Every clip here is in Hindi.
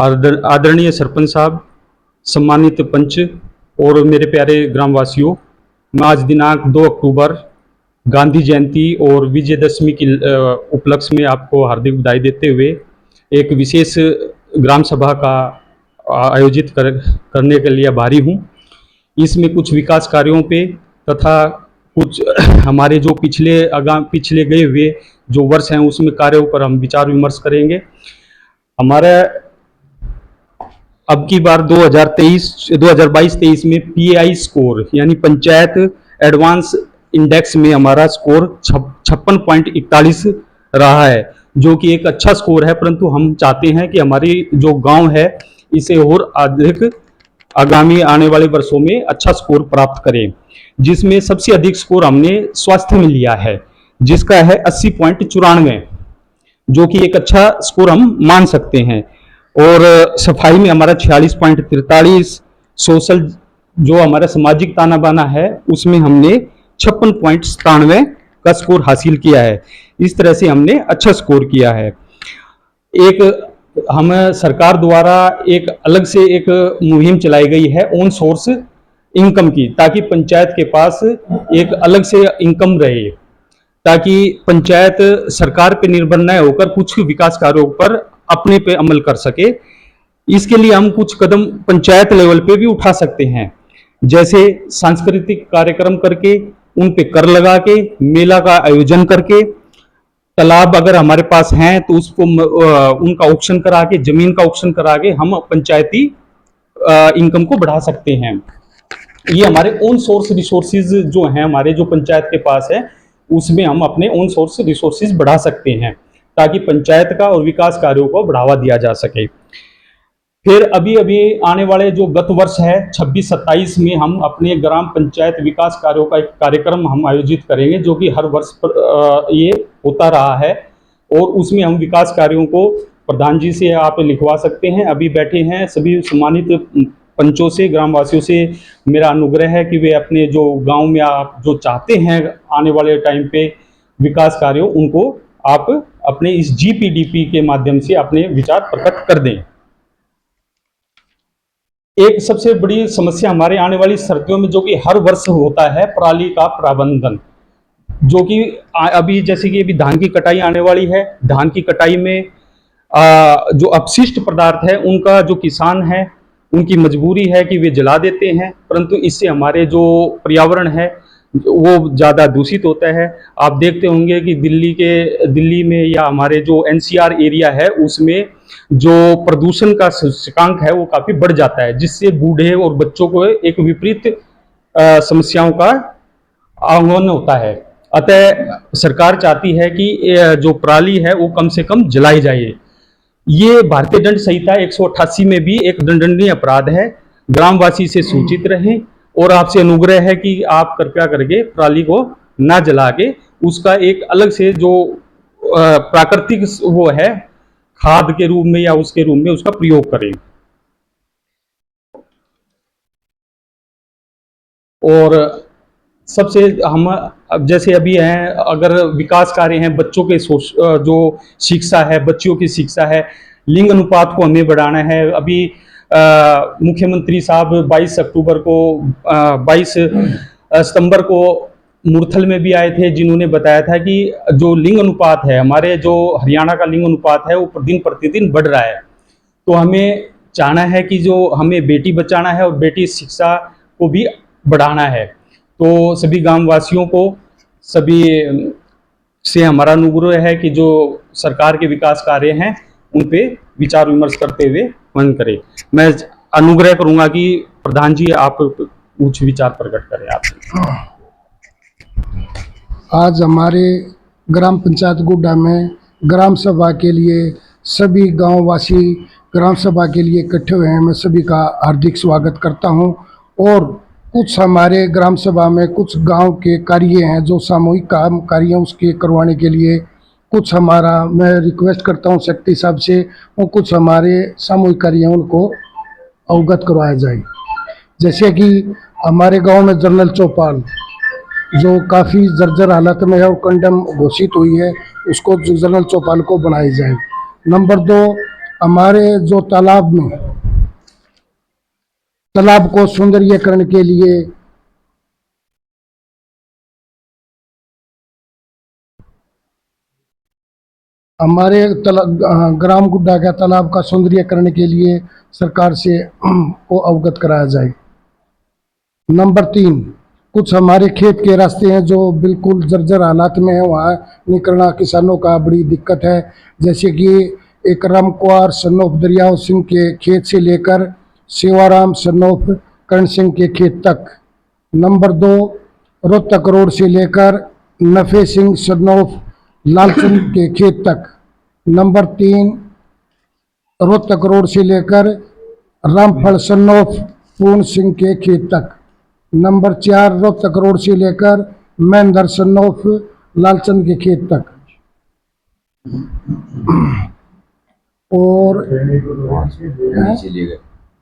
आदरणीय सरपंच साहब, सम्मानित पंच और मेरे प्यारे ग्रामवासियों, मैं आज दिनांक 2 अक्टूबर गांधी जयंती और विजयदशमी की उपलक्ष्य में आपको हार्दिक बधाई देते हुए एक विशेष ग्राम सभा का आयोजित करने के लिए आभारी हूँ। इसमें कुछ विकास कार्यों पे तथा कुछ हमारे जो पिछले गए हुए जो वर्ष हैं उसमें कार्यों पर हम विचार विमर्श करेंगे। हमारा अब की बार 2022-23 में पीएआई स्कोर यानी पंचायत एडवांस इंडेक्स में हमारा स्कोर 56.41 रहा है, जो कि एक अच्छा स्कोर है। परंतु हम चाहते हैं कि हमारी जो गांव है इसे और अधिक आगामी आने वाले वर्षों में अच्छा स्कोर प्राप्त करें, जिसमें सबसे अधिक स्कोर हमने स्वास्थ्य में लिया है, जिसका है 80.94, जो कि एक अच्छा स्कोर हम मान सकते हैं। और सफाई में हमारा 46.43, सोशल जो हमारा सामाजिक ताना बाना है उसमें हमने 56.97 का स्कोर हासिल किया है। इस तरह से हमने अच्छा स्कोर किया है। हम सरकार द्वारा एक अलग से एक मुहिम चलाई गई है ओन सोर्स इनकम की, ताकि पंचायत के पास एक अलग से इनकम रहे, ताकि पंचायत सरकार पे निर्भर न होकर कुछ विकास कार्यों पर अपने पे अमल कर सके। इसके लिए हम कुछ कदम पंचायत लेवल पे भी उठा सकते हैं, जैसे सांस्कृतिक कार्यक्रम करके, उन पे कर लगा के, मेला का आयोजन करके, तालाब अगर हमारे पास हैं तो उसको उनका ऑक्शन करा के, जमीन का ऑक्शन करा के हम पंचायती इनकम को बढ़ा सकते हैं। ये हमारे ओन सोर्स रिसोर्सेज जो हैं हमारे जो पंचायत के पास है उसमें हम अपने ओन सोर्स रिसोर्सेज बढ़ा सकते हैं, ताकि पंचायत का और विकास कार्यों को बढ़ावा दिया जा सके। फिर अभी आने वाले जो गत वर्ष है 26-27 में हम अपने ग्राम पंचायत विकास कार्यों का एक कार्यक्रम हम आयोजित करेंगे, जो कि हर वर्ष ये होता रहा है। और उसमें हम विकास कार्यों को प्रधान जी से आप लिखवा सकते हैं। अभी बैठे हैं सभी सम्मानित पंचों से, ग्रामवासियों से मेरा अनुग्रह है कि वे अपने जो गांव में आप जो चाहते हैं आने वाले टाइम पे विकास कार्यों, उनको आप अपने इस जीपीडीपी के माध्यम से अपने विचार प्रकट कर दें। एक सबसे बड़ी समस्या हमारे आने वाली सर्दियों में जो कि हर वर्ष होता है, पराली का प्रबंधन, जो कि अभी जैसे कि अभी धान की कटाई आने वाली है। धान की कटाई में जो अपशिष्ट पदार्थ है उनका जो किसान है उनकी मजबूरी है कि वे जला देते हैं, परंतु इससे हमारे जो पर्यावरण है वो ज़्यादा दूषित होता है। आप देखते होंगे कि दिल्ली में या हमारे जो एनसीआर एरिया है उसमें जो प्रदूषण का सूचकांक है वो काफ़ी बढ़ जाता है, जिससे बूढ़े और बच्चों को एक विपरीत समस्याओं का आह्वान होता है। अतः सरकार चाहती है कि जो पराली है वो कम से कम जलाई जाए। ये भारतीय दंड संहिता 188 में भी एक दंडनीय अपराध है। ग्रामवासी से सूचित रहें और आपसे अनुग्रह है कि आप कृपया करके पराली को ना जला के उसका एक अलग से जो प्राकृतिक वो है खाद के रूप में या उसके रूप में उसका प्रयोग करें। और सबसे हम अब जैसे अभी हैं, अगर विकास कार्य हैं, बच्चों के जो शिक्षा है, बच्चियों की शिक्षा है, लिंग अनुपात को हमें बढ़ाना है। अभी मुख्यमंत्री साहब 22 सितंबर को मुरथल में भी आए थे, जिन्होंने बताया था कि जो लिंग अनुपात है, हमारे जो हरियाणा का लिंग अनुपात है वो दिन प्रतिदिन बढ़ रहा है। तो हमें चाहना है कि जो हमें बेटी बचाना है और बेटी शिक्षा को भी बढ़ाना है। तो सभी ग्रामवासियों को सभी से हमारा अनुरोध है कि जो सरकार के विकास कार्य हैं उन पे विचार विमर्श करते हुए मन करें। मैं अनुग्रह करूंगा कि प्रधान जी आप कुछ विचार प्रकट करें। आप आज हमारे ग्राम पंचायत गुड्डा में ग्राम सभा के लिए सभी गांववासी ग्राम सभा के लिए इकट्ठे हुए हैं। मैं सभी का हार्दिक स्वागत करता हूं। और कुछ हमारे ग्राम सभा में कुछ गांव के कार्य हैं जो सामूहिक काम कार्य उसके करवाने के लिए कुछ हमारा मैं रिक्वेस्ट करता हूं शक्ति साहब से, और कुछ हमारे सामूहिक कार्य उनको अवगत करवाया जाए। जैसे कि हमारे गांव में जनरल चौपाल जो काफ़ी जर्जर हालत में है और कंडम घोषित हुई है, उसको जनरल चौपाल को बनाई जाए। नंबर 2, हमारे जो तालाब को सौंदर्यीकरण के लिए हमारे ग्राम गुड्डा का तालाब का सौंदर्यीकरण के लिए सरकार से को अवगत कराया जाए। नंबर 3, कुछ हमारे खेत के रास्ते हैं जो बिल्कुल जर्जर हालात में है, वहाँ निकलना किसानों का बड़ी दिक्कत है। जैसे कि एक रामकुआर सन्नोफ दरियाव सिंह के खेत से लेकर सेवाराम सन्नोफ कर्ण सिंह के खेत तक। नंबर 2, रोहतक रोड से लेकर नफे सिंह सन्नोफ लालचंद के खेत तक। नंबर 3, रोहतक रोड से लेकर रामफल सन्नोफ पूर्ण सिंह के खेत तक। नंबर 4, रोहतक रोड से लेकर महेंद्र सन्नोफ लालचंद के खेत तक। और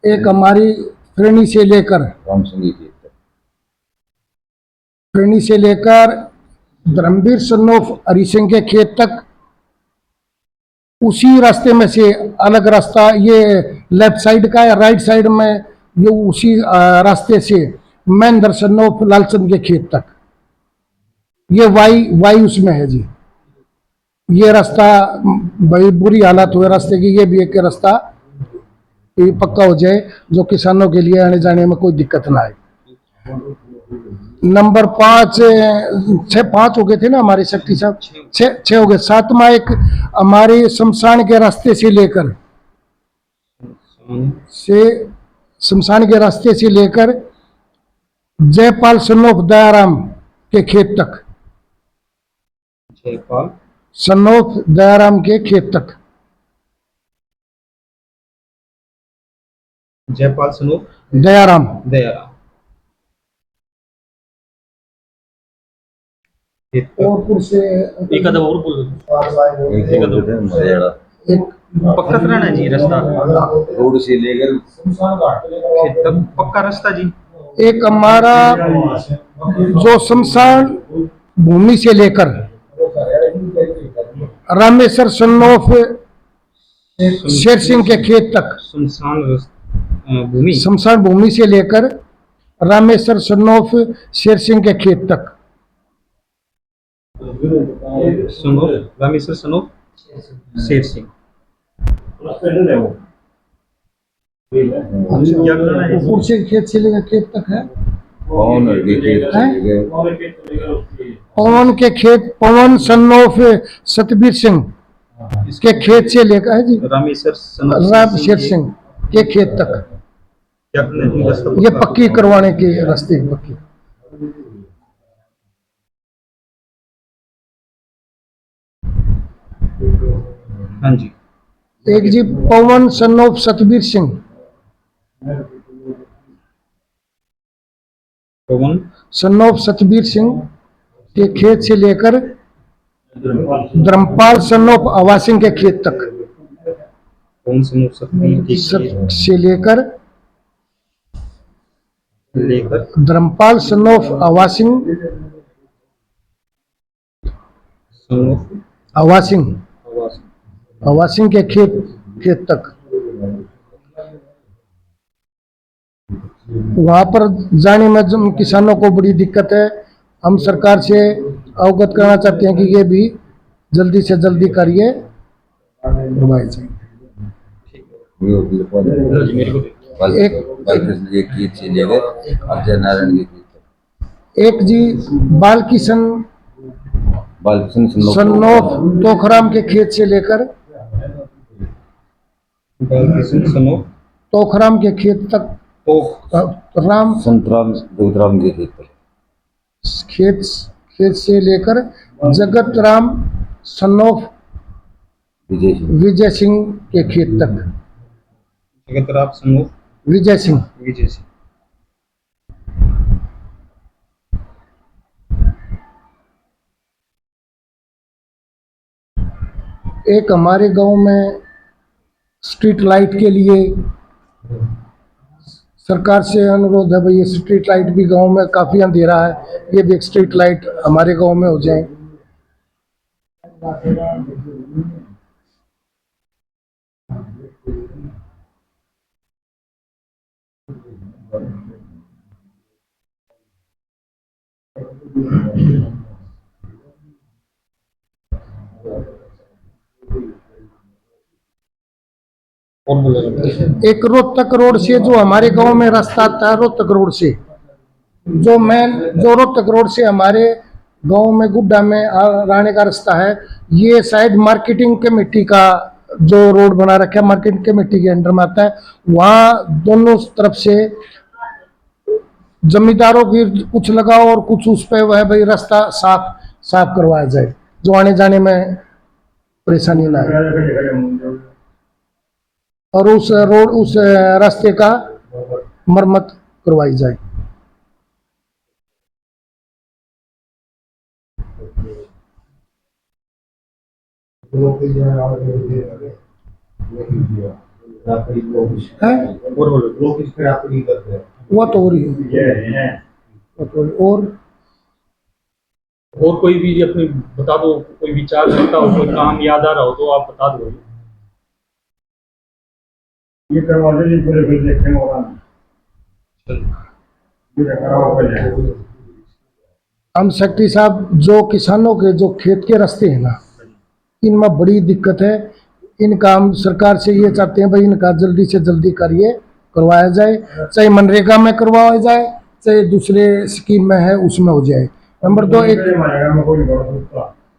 एक हमारी फ्रेनी से लेकर धर्मवीर सन्नोफ हरि सिंह के खेत तक। उसी रास्ते में से अलग रास्ता ये लेफ्ट साइड का है, राइट साइड में ये उसी रास्ते से महेंद्र सन्नोफ लालचंद के खेत तक। ये वाई उसमें है जी। ये रास्ता बड़ी बुरी हालत हुए रास्ते की, ये भी एक रास्ता ये पक्का हो जाए जो किसानों के लिए आने जाने में कोई दिक्कत ना आए। नंबर 5, 5 हो गए थे ना हमारे शक्ति साहब, 6 हो गए। 7वां एक हमारे शमशान के रास्ते से लेकर जयपाल सन्नोफ दयाराम के खेत तक। जयपाल सन्नोफ दयाराम के खेत तक। जयपाल सन्नोफ दयाराम और फिर से एक कदम और बोल एक पक्का कराना है जी रास्ता रोड से लेकर खेत तक पक्का रास्ता जी। एक हमारा जो शमशान भूमि से लेकर रामेश्वर सन्नोफ शेर सिंह के खेत तक। शमशान भूमि से लेकर रामेश्वर सन्नोफ शेर सिंह के खेत तक। रामेश्वर सन्नोफ शेर सिंह ऊपर से खेत से लेकर खेत तक है। पवन सन्नोफ सतबीर सिंह के खेत से लेकर है जी राम शेर सिंह के खेत तक। ये पक्की करवाने के रास्ते पक्की। हाँ जी। एक जी पवन सन्नोफ सतबीर सिंह पवन सन्नोफ सतबीर सिंह के खेत से लेकर धर्मपाल सन्नोफ आवा सिंह के खेत तक। पवन सन्नोफ सतबीर से लेकर धर्मपाल सन्नोफ आवा सिंह के खेत तक। वहां पर जाने में किसानों को बड़ी दिक्कत है। हम सरकार से अवगत करना चाहते हैं कि ये भी जल्दी से जल्दी कार्य करवाए जाए। एक जी बालकिशन सन्नोफ तोखराम के खेत से लेकर तोखराम के खेत तक। राम के खेत से लेकर जगत राम सन्नोफ विजय सिंह के खेत तक। जगत राम सन्नोफ विजय सिंह। एक हमारे गांव में स्ट्रीट लाइट के लिए सरकार से अनुरोध है भाई, ये स्ट्रीट लाइट भी गांव में काफी अंधेरा है, ये भी एक स्ट्रीट लाइट हमारे गांव में हो जाए। एक रोहतक रोड से जो हमारे गांव में रास्ता आता है, रोहतक रोड से जो रोहतक रोड से हमारे गांव में गुड्डा में आने का रास्ता है, ये शायद मार्केटिंग कमेटी का जो रोड बना रखा है, मार्केटिंग कमेटी के अंडर में आता है। वहाँ दोनों तरफ से जमींदारों की कुछ लगाओ और कुछ उस पे वह भाई रास्ता साफ करवाया जाए, जो आने जाने में परेशानी ना आए, और उस रास्ते का मरम्मत करवाई जाए। वो तो हो रही है। और कोई भी अपनी बता दो, कोई विचार करता हो, कोई काम याद आ रहा हो तो आप बता दो। ये करवा दे, पूरे फिर देखेंगे और हम सेक्रेटरी साहब, जो किसानों के जो खेत के रास्ते हैं ना, इनमें बड़ी दिक्कत है। इनका हम सरकार से ये चाहते हैं भाई, इनका जल्दी से जल्दी कार्य करवाया जाए, चाहे मनरेगा में करवाया जाए, चाहे दूसरे स्कीम में है उसमें हो जाए। नंबर 2, एक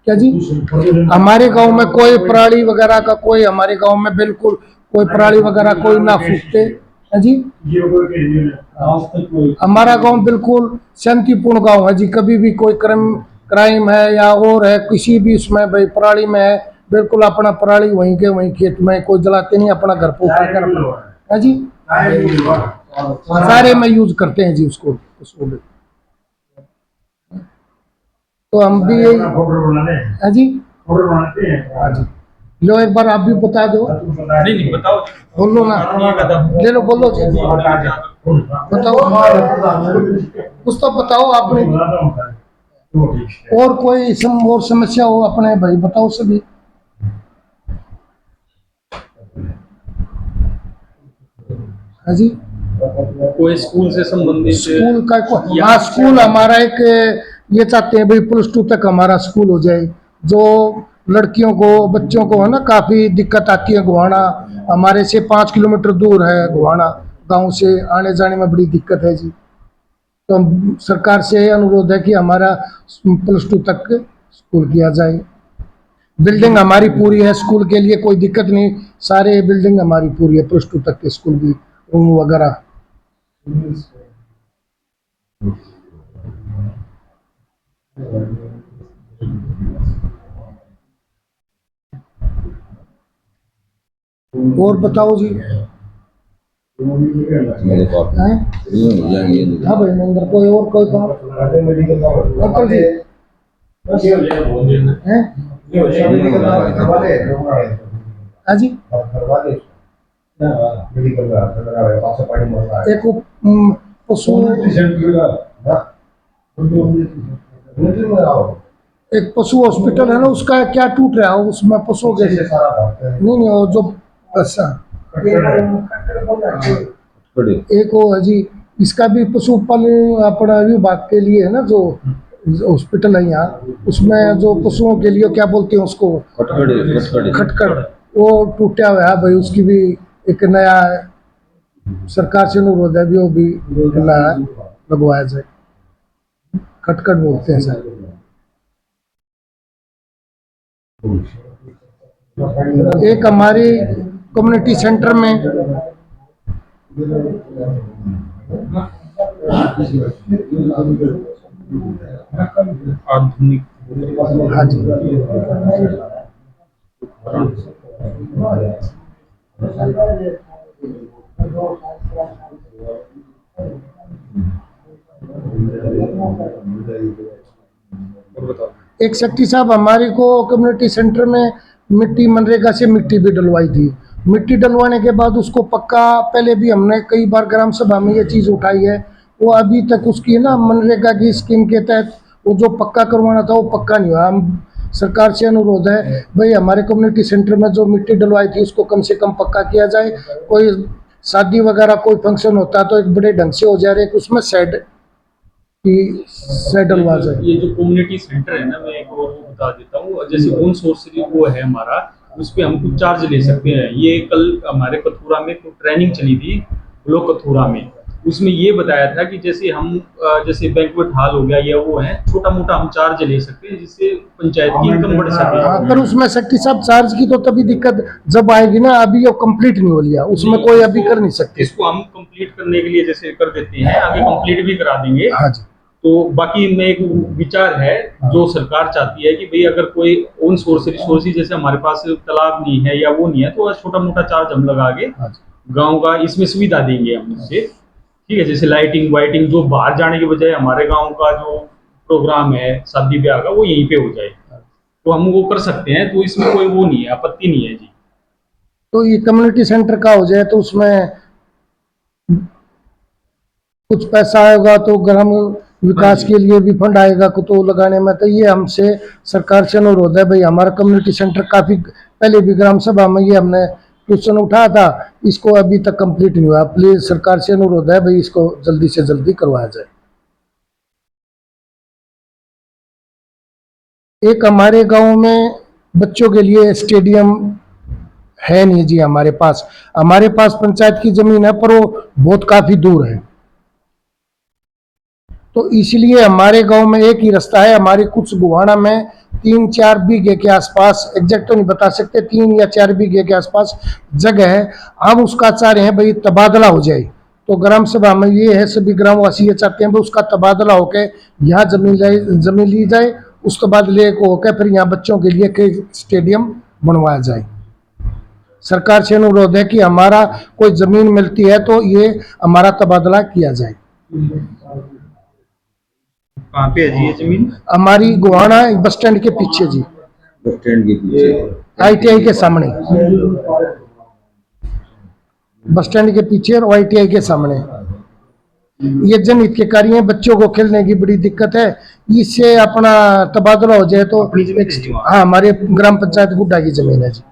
क्या जी, हमारे गांव में कोई पराली वगैरह का कोई, हमारे गांव में बिल्कुल कोई पराली वगैरह कोई ना फूकते है जी। हमारा गांव बिल्कुल शांतिपूर्ण गांव है जी। कभी भी कोई क्राइम है या और है किसी भी उसमें भाई पराली में है, बिल्कुल अपना पराली वहीं के वहीं खेत में कोई जलाते नहीं, अपना घर पोखर कर है जी, सारे में यूज करते हैं जी उसको। तो हम भी यही है जी। हाँ जी, लो एक बार आप भी बता दो। नहीं बताओ, बोलो ना, ले लो, बोलो जी, बताओ, कुछ तो बताओ आपने, और कोई और समस्या हो अपने भाई बताओ सभी। हाँ जी, कोई स्कूल से संबंधित, स्कूल का हाँ, स्कूल हमारा एक ये चाहते हैं भाई +2 तक हमारा स्कूल हो जाए। जो लड़कियों को बच्चों को है ना काफ़ी दिक्कत आती है, गोहाना हमारे से 5 किलोमीटर दूर है, गोहाना गांव से आने जाने में बड़ी दिक्कत है जी। तो सरकार से अनुरोध है कि हमारा +2 तक स्कूल किया जाए। बिल्डिंग हमारी पूरी है, स्कूल के लिए कोई दिक्कत नहीं, सारे बिल्डिंग हमारी पूरी है, +2 तक के स्कूल की रूम वगैरह। और बताओ जी। मेरे पास हैं? हाँ भाई अंदर कोई और कोई काम अंकल जी हैं? हाँ जी, एक पशु एक पशु हॉस्पिटल है ना, उसका क्या टूट रहा है उसमें पशुओं के नहीं वो जो अच्छा एक वो है जी, इसका भी पशुपालन अपना विभाग के लिए है ना, जो हॉस्पिटल है यहाँ, उसमें जो पशुओं के लिए क्या बोलते हैं उसको, खटखड़, वो टूटा हुआ है भाई। उसकी भी एक नया सरकार से अनुरोध है भी, वो भी नया लगवाया जाए। खटखड़ बोलते हैं सर। एक हमारी कम्युनिटी सेंटर में आधुनिक, हाँ जी, एक सेक्रेटरी साहब हमारे को कम्युनिटी सेंटर में मिट्टी मनरेगा से मिट्टी भी डलवाई थी। मिट्टी डलवाने के बाद उसको पक्का, पहले भी हमने कई बार ग्राम सभा में ये चीज़ उठाई है, वो अभी तक उसकी ना मनरेगा की स्कीम के तहत वो जो पक्का करवाना था वो पक्का नहीं हुआ। हम सरकार से अनुरोध है भाई, हमारे कम्युनिटी सेंटर में जो मिट्टी डलवाई थी उसको कम से कम पक्का किया जाए। कोई शादी वगैरह कोई फंक्शन होता है तो एक बड़े ढंग से हो जा रहे, उसमें शेड कि सेटल हुआ जाए। ये जो कम्युनिटी सेंटर है ना, मैं एक और वो बता देता हूँ। जैसे ओन सोर्स वो है हमारा, उस पे हम कुछ चार्ज ले सकते हैं। ये कल हमारे कथूरा में ट्रेनिंग चली थी, ब्लॉक कथूरा में। उसमें ये बताया था कि जैसे हम जैसे बैंक्वेट हॉल हो गया या वो है, छोटा मोटा हम चार्ज ले सकते हैं, जिससे पंचायत की इनकम बढ़ सके। हाँ, पर उसमें सेक्रेटरी साहब चार्ज की तो तभी दिक्कत जब आएगी ना, अभी वो कंप्लीट नहीं हो लिया, उसमें कोई अभी कर नहीं सकते। इसको हम कंप्लीट करने के लिए जैसे कर देते हैं, आगे कंप्लीट भी करा देंगे। हाँ जी। तो बाकी में एक विचार है जो सरकार चाहती है कि भाई अगर कोई ओन सोर्स रिसोर्सेज, जैसे हमारे पास तालाब नहीं है या वो नहीं है, तो छोटा मोटा चार्ज हम लगा के हाँ जी। गांव का इसमें सुविधा देंगे हम उससे। ठीक है, जैसे लाइटिंग वाइटिंग जो बाहर जाने के बजाय हमारे गांव का जो प्रोग्राम है शादी ब्याह का, वो यहीं पे हो जाए, तो हम वो कर सकते हैं। तो इसमें कोई वो नहीं है, आपत्ति नहीं है जी। तो ये कम्युनिटी सेंटर का हो जाए तो उसमें कुछ पैसा आएगा, तो ग्राम विकास के लिए भी फंड आएगा तो लगाने में। तो ये हमसे सरकार से अनुरोध है भाई, हमारा कम्युनिटी सेंटर काफी पहले भी ग्राम सभा में ये हमने क्वेश्चन उठाया था, इसको अभी तक कंप्लीट नहीं हुआ। प्लीज सरकार से अनुरोध है भाई, इसको जल्दी से जल्दी करवाया जाए। एक हमारे गांव में बच्चों के लिए स्टेडियम है नहीं जी हमारे पास। हमारे पास पंचायत की जमीन है, पर वो बहुत काफी दूर है। तो इसलिए हमारे गांव में एक ही रास्ता है। हमारे कुछ गुहाना में 3-4 बीघे के आसपास, एग्जैक्ट तो नहीं बता सकते, 3 या 4 बीघे के आसपास जगह है। हम उसका चाह रहे हैं भाई तबादला हो जाए। तो ग्राम सभा में ये है, सभी ग्रामवासी ये चाहते हैं भाई उसका तबादला होकर यहाँ जमीन ली जाए, उस तबादले को होकर फिर यहाँ बच्चों के लिए स्टेडियम बनवाया जाए। सरकार से अनुरोध है कि हमारा कोई जमीन मिलती है तो ये हमारा तबादला किया जाए। कहाँ पे है जी ये जमीन? हमारी गुहाना बस स्टैंड के पीछे जी, बस स्टैंड के पीछे, ITI के सामने। बस स्टैंड के पीछे और ITI के सामने। ये जनहित के कार्य हैं, बच्चों को खेलने की बड़ी दिक्कत है। इससे अपना तबादला हो जाए तो। हाँ, हमारे ग्राम पंचायत गुड्डा की जमीन है जी।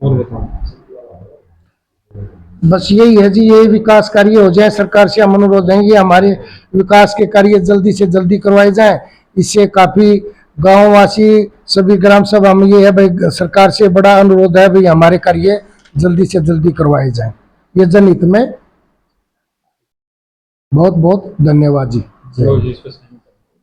और बताओ। बस यही है जी, ये विकास कार्य हो जाए। सरकार से हम अनुरोध है, ये हमारे विकास के कार्य जल्दी से जल्दी करवाए जाएं। इससे काफी गांववासी, सभी ग्राम सभा में ये है भाई, सरकार से बड़ा अनुरोध है भाई, हमारे कार्य जल्दी से जल्दी करवाए जाएं। ये जनहित में। बहुत बहुत धन्यवाद जी। चलो जी, इस पे